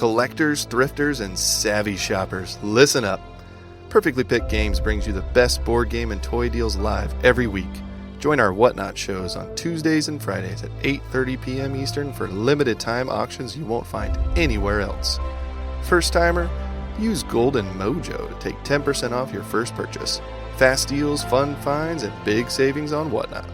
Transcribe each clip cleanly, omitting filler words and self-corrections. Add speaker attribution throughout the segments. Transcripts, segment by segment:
Speaker 1: Collectors, thrifters, and savvy shoppers, listen up. Perfectly Picked Games brings you the best board game and toy deals live every week. Join our Whatnot shows on Tuesdays and Fridays at 8:30 p.m. Eastern for limited time auctions you won't find anywhere else. First timer? Use Golden Mojo to take 10% off your first purchase. Fast deals, fun finds, and big savings on Whatnot.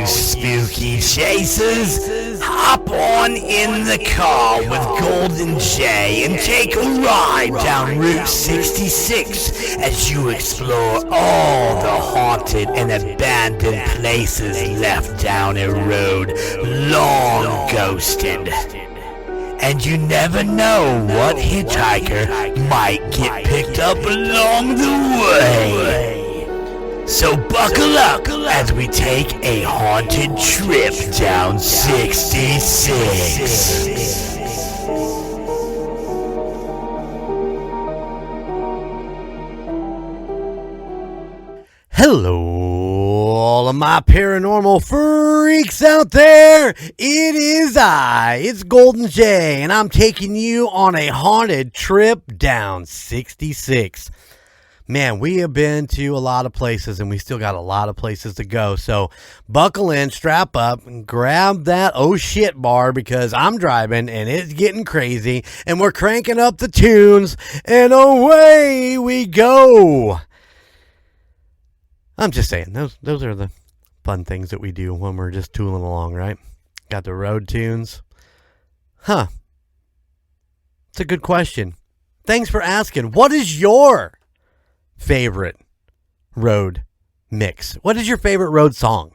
Speaker 2: Spooky chasers, hop on in the car with Golden J and take a ride down Route 66 as you explore all the haunted and abandoned places left down a road long ghosted. And you never know what hitchhiker might get picked up along the way. So buckle up as we take a haunted trip down 66.
Speaker 3: Hello, all of my paranormal freaks out there. It's Golden J, and I'm taking you on a haunted trip down 66. Man, we have been to a lot of places, and we still got a lot of places to go. So buckle in, strap up, and grab that oh shit bar, because I'm driving, and it's getting crazy, and we're cranking up the tunes, and away we go. I'm just saying, those are the fun things that we do when we're just tooling along, right? Got the road tunes. Huh. It's a good question. Thanks for asking. What is your favorite road mix? What is your favorite road song?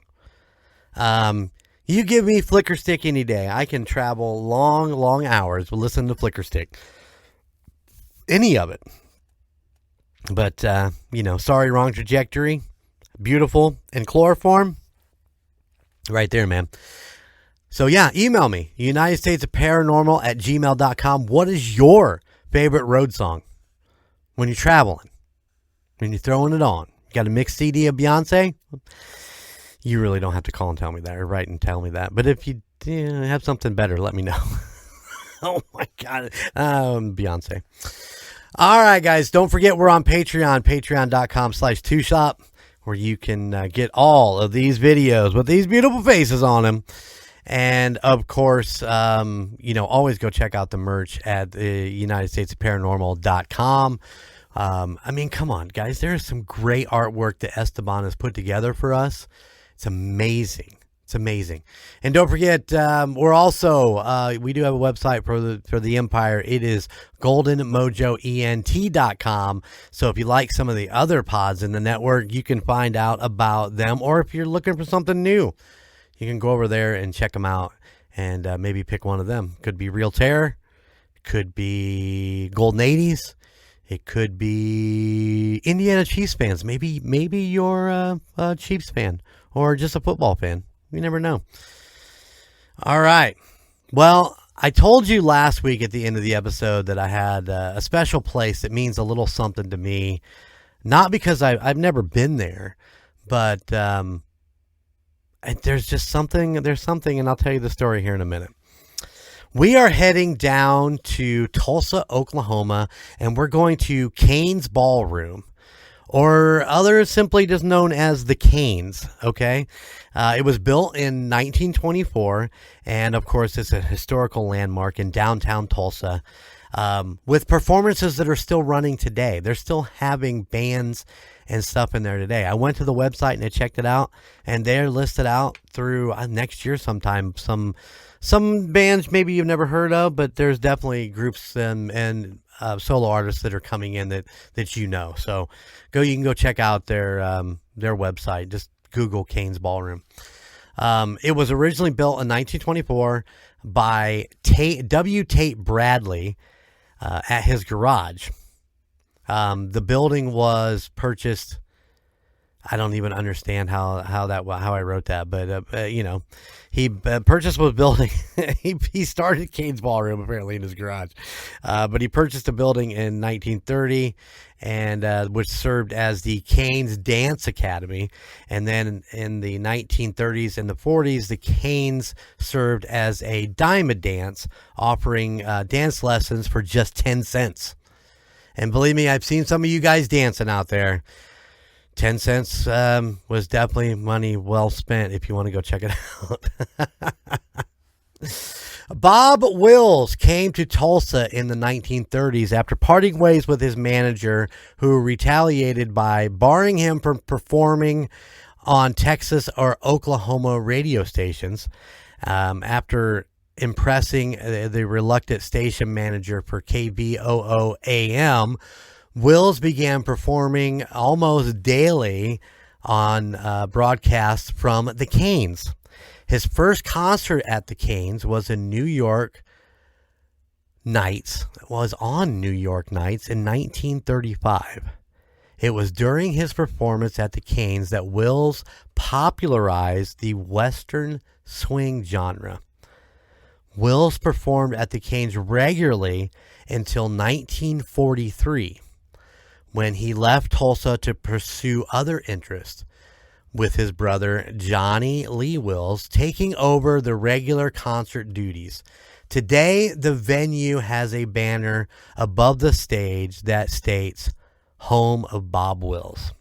Speaker 3: You give me Flicker Stick any day. I can travel long hours with listening to Flicker Stick. Any of it. But, Sorry, Wrong Trajectory, Beautiful, and Chloroform. Right there, man. So, yeah, email me. United States of Paranormal at gmail.com. What is your favorite road song when you're traveling? When you're throwing it on? You got a mixed CD of Beyonce? You really don't have to call and tell me that, or write and tell me that. But if you have something better, let me know. Oh, my God. Beyonce. All right, guys. Don't forget we're on Patreon. Patreon.com/2shop, where you can get all of these videos with these beautiful faces on them. And, of course, always go check out the merch at the UnitedStatesOfParanormal.com. Come on, guys. There is some great artwork that Esteban has put together for us. It's amazing. It's amazing. And don't forget, we're also, we do have a website for the Empire. It is goldenmojoent.com. So if you like some of the other pods in the network, you can find out about them. Or if you're looking for something new, you can go over there and check them out and maybe pick one of them. Could be Real Terror. Could be Golden 80s. It could be Indiana Chiefs fans. Maybe you're a Chiefs fan or just a football fan. You never know. All right. Well, I told you last week at the end of the episode that I had a special place that means a little something to me. Not because I've never been there, but there's just something. There's something, and I'll tell you the story here in a minute. We are heading down to Tulsa, Oklahoma, and we're going to Cain's Ballroom, or others simply just known as the Cains, okay? It was built in 1924, and of course it's a historical landmark in downtown Tulsa, with performances that are still running today. They're still having bands and stuff in there today. I went to the website and I checked it out, and they're listed out through next year sometime. Some bands maybe you've never heard of, but there's definitely groups and solo artists that are coming in that you know. So you can go check out their website. Just Google Cain's Ballroom. It was originally built in 1924 by W. Tate Bradley at his garage. The building was purchased I don't even understand how I wrote that, but you know, he purchased was building. he started Cain's Ballroom apparently in his garage, but he purchased a building in 1930, and which served as the Cain's Dance Academy. And then in the 1930s and the 40s, the Cain's served as a dime a dance, offering dance lessons for just 10 cents. And believe me, I've seen some of you guys dancing out there. 10 cents was definitely money well spent if you want to go check it out. Bob Wills came to Tulsa in the 1930s after parting ways with his manager, who retaliated by barring him from performing on Texas or Oklahoma radio stations. After impressing the reluctant station manager for KBOO AM, Wills began performing almost daily on broadcasts from the Cain's. His first concert at the Cain's was on New York nights in 1935. It was during his performance at the Cain's that Wills popularized the Western swing genre. Wills performed at the Cain's regularly until 1943, when he left Tulsa to pursue other interests, with his brother Johnny Lee Wills taking over the regular concert duties. Today, the venue has a banner above the stage that states, "Home of Bob Wills."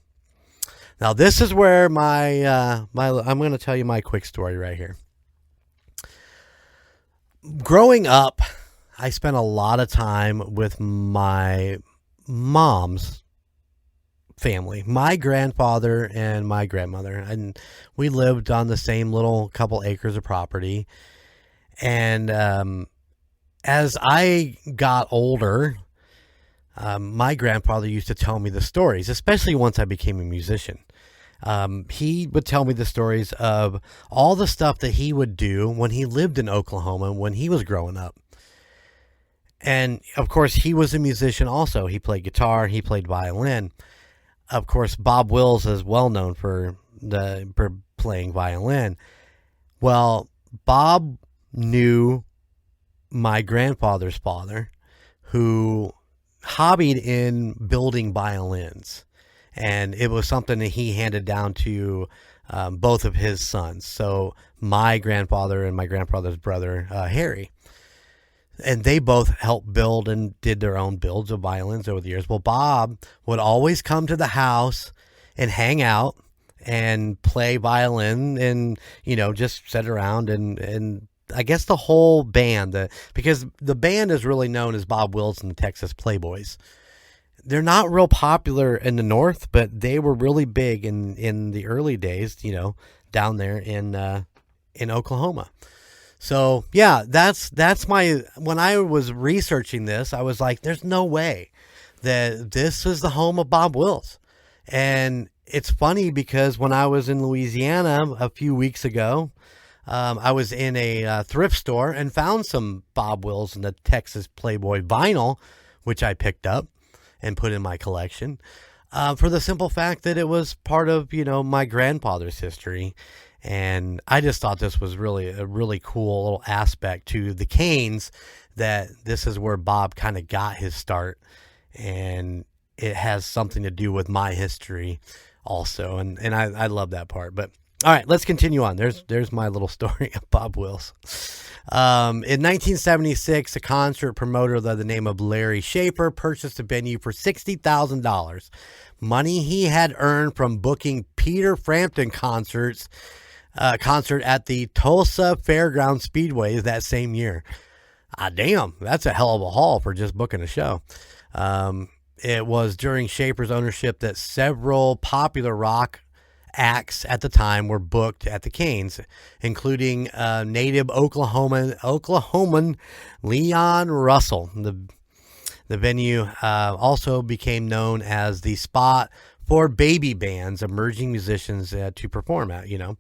Speaker 3: Now, this is where I'm going to tell you my quick story right here. Growing up, I spent a lot of time with my mom's family, my grandfather and my grandmother, and we lived on the same little couple acres of property. And as I got older, my grandfather used to tell me the stories, especially once I became a musician. He would tell me the stories of all the stuff that he would do when he lived in Oklahoma when he was growing up. And of course, he was a musician also. He played guitar, he played violin. Of course, Bob Wills is well known for playing violin. Well, Bob knew my grandfather's father, who hobbied in building violins, and it was something that he handed down to both of his sons. So my grandfather and my grandfather's brother, Harry. And they both helped build and did their own builds of violins over the years. Well, Bob would always come to the house and hang out and play violin and, you know, just sit around and I guess the whole band, because the band is really known as Bob Wills and the Texas Playboys. They're not real popular in the North, but they were really big in the early days, you know, down there in Oklahoma. So yeah, that's when I was researching this, I was like, there's no way that this is the home of Bob Wills. And it's funny because when I was in Louisiana a few weeks ago, I was in a thrift store and found some Bob Wills and the Texas Playboy vinyl, which I picked up and put in my collection, for the simple fact that it was part of, you know, my grandfather's history. And I just thought this was really a really cool little aspect to the Cain's, that this is where Bob kind of got his start, and it has something to do with my history also. And I love that part. But all right, let's continue on. There's my little story of Bob Wills. In 1976, a concert promoter by the name of Larry Schaefer purchased a venue for $60,000, money he had earned from booking Peter Frampton concert at the Tulsa Fairground Speedway that same year. Damn, that's a hell of a haul for just booking a show. It was during Schaefer's ownership that several popular rock acts at the time were booked at the Cain's, including native Oklahoman Leon Russell. The venue also became known as the spot for baby bands, emerging musicians to perform at, you know.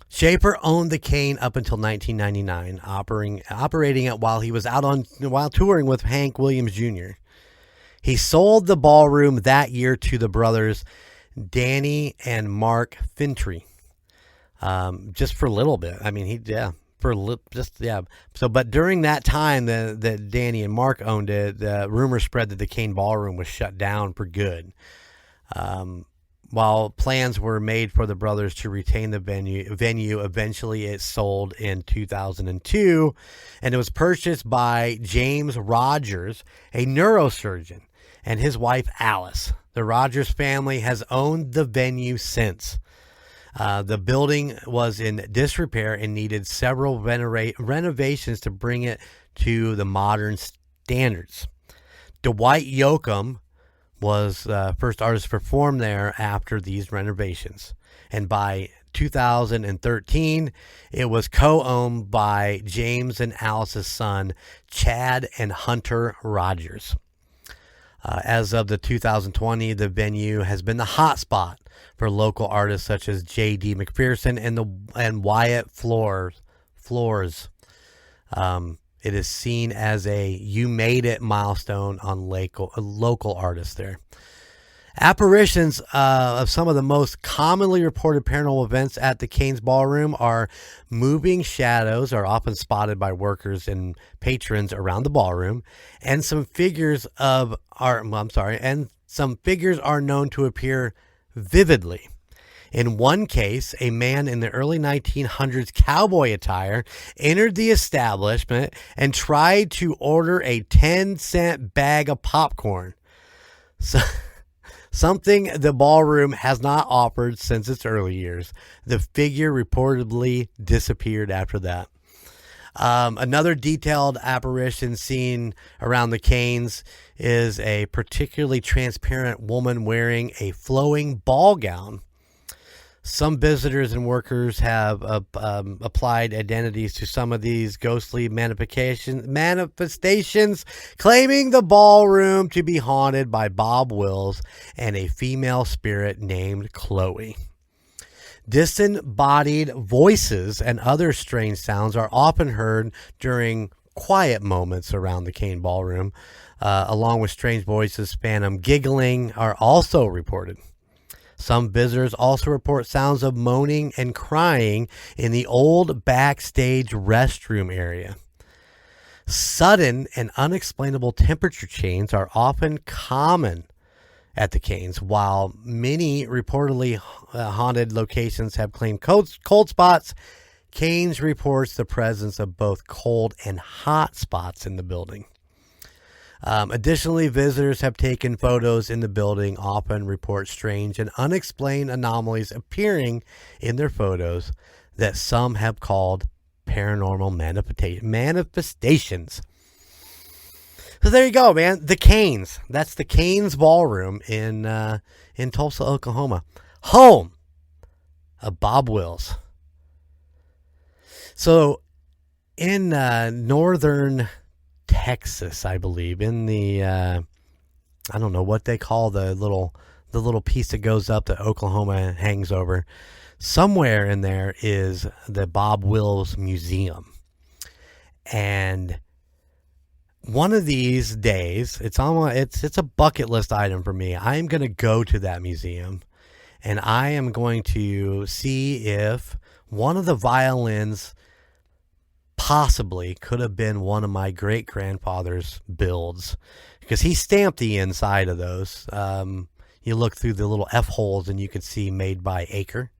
Speaker 3: Schaefer owned the Cain up until 1999, operating it while he was while touring with Hank Williams Jr. He sold the ballroom that year to the brothers Danny and Mark Fintry. Just for a little bit. I mean, So, but during that time that Danny and Mark owned it, the rumor spread that the Cain Ballroom was shut down for good. While plans were made for the brothers to retain the venue, eventually it sold in 2002, and it was purchased by James Rogers, a neurosurgeon, and his wife Alice. The Rogers family has owned the venue since. The building was in disrepair and needed several renovations to bring it to the modern standards. Dwight Yoakam was the first artist to perform there after these renovations. And by 2013, it was co-owned by James and Alice's son, Chad and Hunter Rogers. As of the 2020, the venue has been the hotspot for local artists such as J.D. McPherson and Wyatt Floors. It is seen as a "you made it" milestone on local artists there. Apparitions of some of the most commonly reported paranormal events at the Cain's Ballroom are moving shadows are often spotted by workers and patrons around the ballroom, and some figures are known to appear vividly. In one case, a man in the early 1900s cowboy attire entered the establishment and tried to order a 10-cent bag of popcorn. Something the ballroom has not offered since its early years. The figure reportedly disappeared after that. Another detailed apparition seen around the Cains is a particularly transparent woman wearing a flowing ball gown. Some visitors and workers have applied identities to some of these ghostly manifestations, claiming the ballroom to be haunted by Bob Wills and a female spirit named Chloe. Disembodied voices and other strange sounds are often heard during quiet moments around the Cain Ballroom, along with strange voices. Phantom giggling are also reported. Some visitors also report sounds of moaning and crying in the old backstage restroom area. Sudden and unexplainable temperature changes are often common at the Cains, while many reportedly haunted locations have claimed cold spots. Cains reports the presence of both cold and hot spots in the building. Additionally, visitors have taken photos in the building, often report strange and unexplained anomalies appearing in their photos that some have called paranormal manifestations. So there you go, man. The Cains. That's the Cain's Ballroom in Tulsa, Oklahoma. Home of Bob Wills. So in northern Texas, I believe, in the I don't know what they call the little piece that goes up that Oklahoma hangs over. Somewhere in there is the Bob Wills Museum, and one of these days, it's a bucket list item for me. I am going to go to that museum, and I am going to see if one of the violins possibly could have been one of my great-grandfather's builds, because he stamped the inside of those. You look through the little F holes and you could see made by Acre.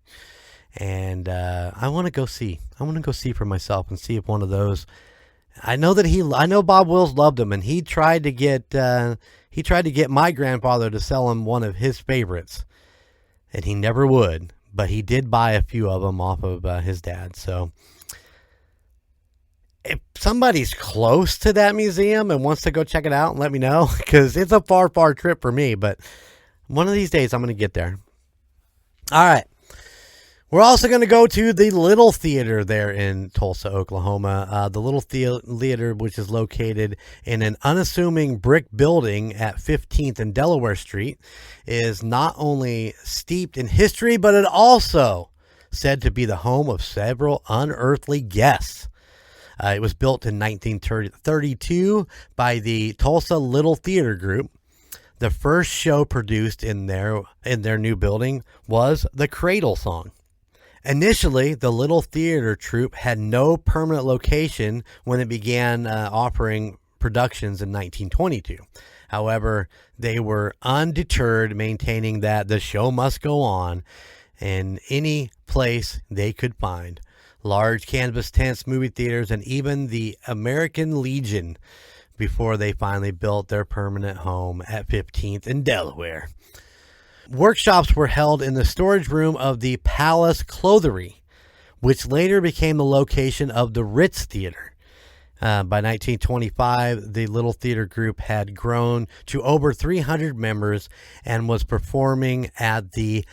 Speaker 3: And I want to go see. I want to go see for myself and see if one of those. I know Bob Wills loved them, and he tried to get my grandfather to sell him one of his favorites, and he never would. But he did buy a few of them off of his dad. So if somebody's close to that museum and wants to go check it out, let me know, because it's a far trip for me. But one of these days, I'm going to get there. All right. We're also going to go to the Little Theater there in Tulsa, Oklahoma. The Little Theater, which is located in an unassuming brick building at 15th and Delaware Street, is not only steeped in history, but it also said to be the home of several unearthly guests. It was built in 1932 by the Tulsa Little Theater Group. The first show produced in their new building was the Cradle Song. Initially, the Little Theater troupe had no permanent location when it began offering productions in 1922. However, they were undeterred, maintaining that the show must go on in any place they could find. Large canvas tents, movie theaters, and even the American Legion before they finally built their permanent home at 15th and Delaware. Workshops were held in the storage room of the Palace Clothery, which later became the location of the Ritz Theater. By 1925, the Little Theater group had grown to over 300 members and was performing at the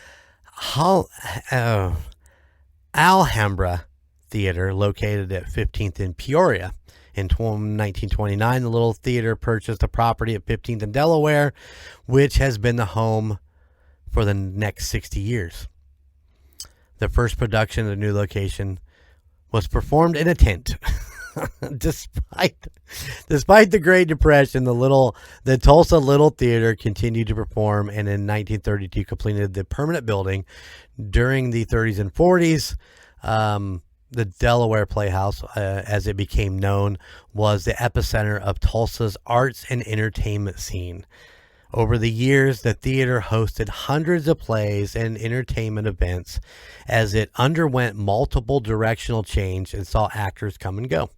Speaker 3: Alhambra Theater, located at 15th in Peoria. In 1929, the Little Theater purchased a property at 15th in Delaware, which has been the home for the next 60 years. The first production of the new location was performed in a tent. Despite the Great Depression, the Tulsa Little Theater continued to perform, and in 1932 completed the permanent building. During the 30s and 40s, the Delaware Playhouse, as it became known, was the epicenter of Tulsa's arts and entertainment scene. Over the years, the theater hosted hundreds of plays and entertainment events as it underwent multiple directional change and saw actors come and go.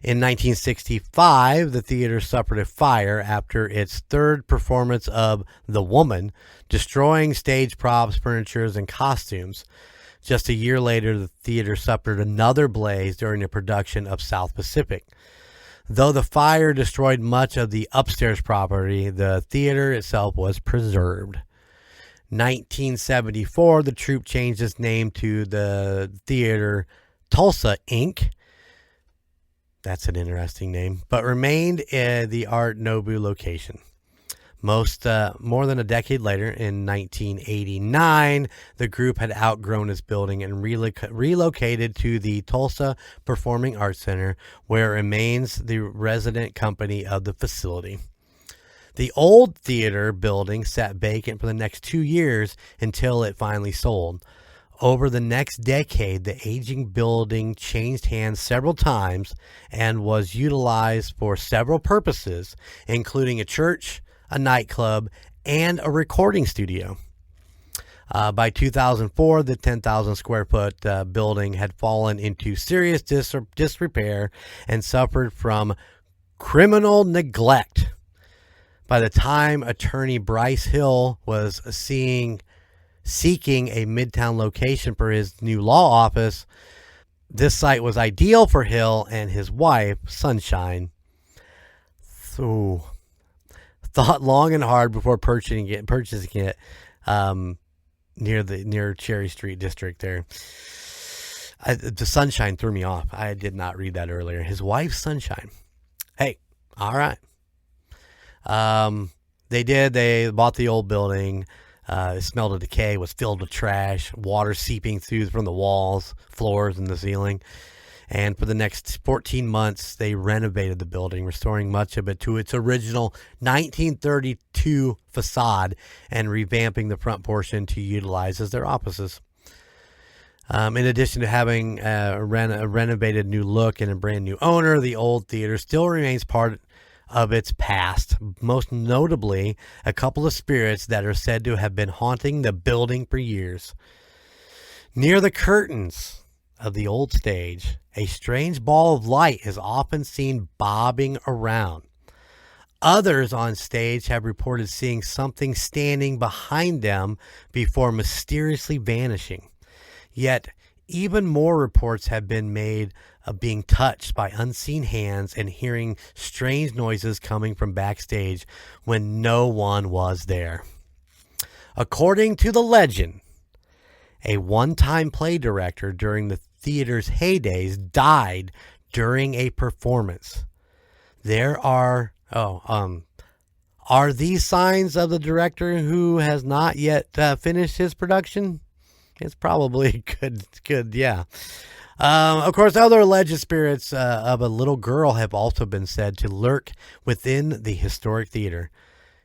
Speaker 3: In 1965, the theater suffered a fire after its third performance of The Woman, destroying stage props, furniture, and costumes. Just a year later, the theater suffered another blaze during the production of South Pacific. Though the fire destroyed much of the upstairs property, the theater itself was preserved. 1974, the troupe changed its name to the Theater Tulsa, Inc. That's an interesting name, but remained in the Art Nouveau location. More than a decade later, in 1989, the group had outgrown its building and relocated to the Tulsa Performing Arts Center, where it remains the resident company of the facility. The old theater building sat vacant for the next 2 years until it finally sold. Over the next decade, the aging building changed hands several times and was utilized for several purposes, including a church, a nightclub, and a recording studio. By 2004, the 10,000 square foot building had fallen into serious disrepair and suffered from criminal neglect. By the time attorney Bryce Hill was seeking a Midtown location for his new law office, this site was ideal for Hill and his wife, Sunshine. So, thought long and hard before purchasing it near Cherry Street district there. The Sunshine threw me off. I did not read that earlier. His wife's Sunshine. Hey, all right. They bought the old building. It smelled of decay, was filled with trash, water seeping through from the walls, floors, and the ceiling. And for the next 14 months, they renovated the building, restoring much of it to its original 1932 facade and revamping the front portion to utilize as their offices. In addition to having a renovated new look and a brand new owner, the old theater still remains part of its past, most notably a couple of spirits that are said to have been haunting the building for years. Near the curtains of the old stage, a strange ball of light is often seen bobbing around. Others on stage have reported seeing something standing behind them before mysteriously vanishing. Yet, even more reports have been made of being touched by unseen hands and hearing strange noises coming from backstage when no one was there. According to the legend, a one-time play director during the theater's heydays died during a performance. Are these signs of the director who has not yet finished his production? It's probably good, yeah. Of course, other alleged spirits of a little girl have also been said to lurk within the historic theater.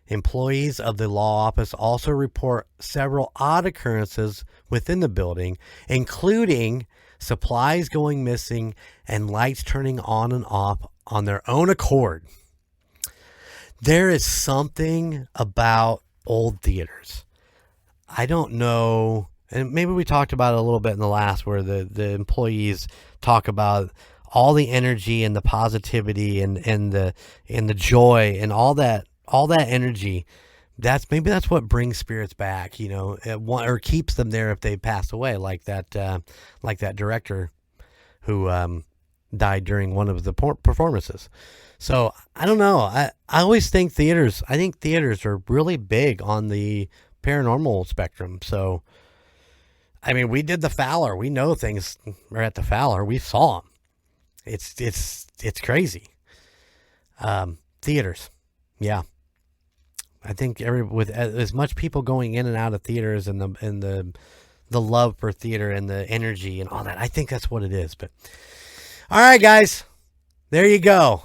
Speaker 3: Employees of the law office also report several odd occurrences within the building, including supplies going missing and lights turning on and off on their own accord. There is something about old theaters. I don't know, and maybe we talked about it a little bit in the last, where the employees talk about all the energy and the positivity and the joy and all that energy. That's what brings spirits back, or keeps them there if they pass away, like that director who died during one of the performances. So I don't know. I always think theaters are really big on the paranormal spectrum. So, I mean, we did the Fowler. We know things are at the Fowler. We saw them. It's crazy. Theaters. Yeah. I think with as much people going in and out of theaters and the love for theater and the energy and all that, I think that's what it is. But all right, guys, there you go.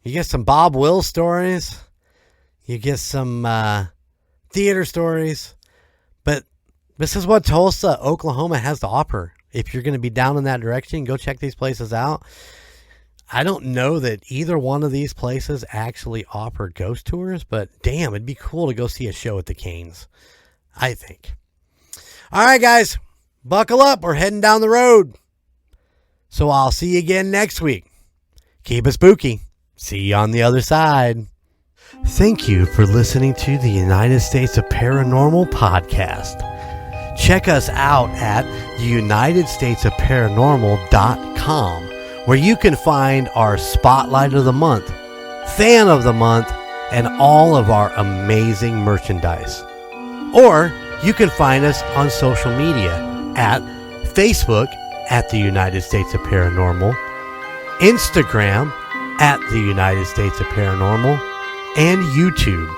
Speaker 3: You get some Bob Wills stories. You get some theater stories. But this is what Tulsa, Oklahoma has to offer. If you're going to be down in that direction, go check these places out. I don't know that either one of these places actually offer ghost tours, but damn, it'd be cool to go see a show at the Cains, I think. All right, guys, buckle up. We're heading down the road. So I'll see you again next week. Keep it spooky. See you on the other side. Thank you for listening to the United States of Paranormal podcast. Check us out at theunitedstatesofparanormal.com, where you can find our Spotlight of the Month, Fan of the Month, and all of our amazing merchandise. Or you can find us on social media at Facebook at the United States of Paranormal, Instagram at the United States of Paranormal, and YouTube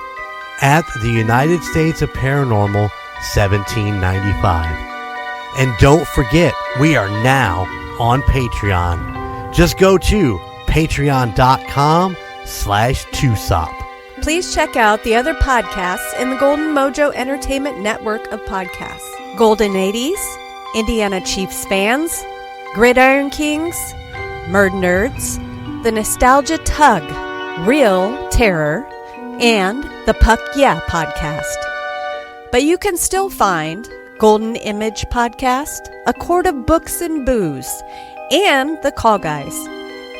Speaker 3: at the United States of Paranormal 1795. And don't forget, we are now on Patreon. Just go to patreon.com/2sop.
Speaker 4: Please check out the other podcasts in the Golden Mojo Entertainment Network of podcasts. Golden 80s, Indiana Chiefs Fans, Gridiron Kings, Murd Nerds, The Nostalgia Tug, Real Terror, and the Puck Yeah podcast. But you can still find Golden Image Podcast, A Quart of Books and Booze, and The Call Guys,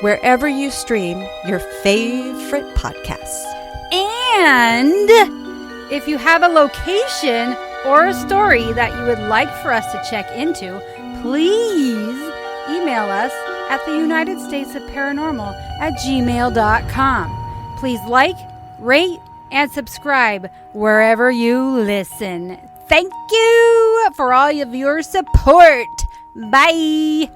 Speaker 4: wherever you stream your favorite podcasts.
Speaker 5: And if you have a location or a story that you would like for us to check into, please email us at theunitedstatesofparanormal@gmail.com. Please like, rate, and subscribe wherever you listen. Thank you for all of your support. Bye.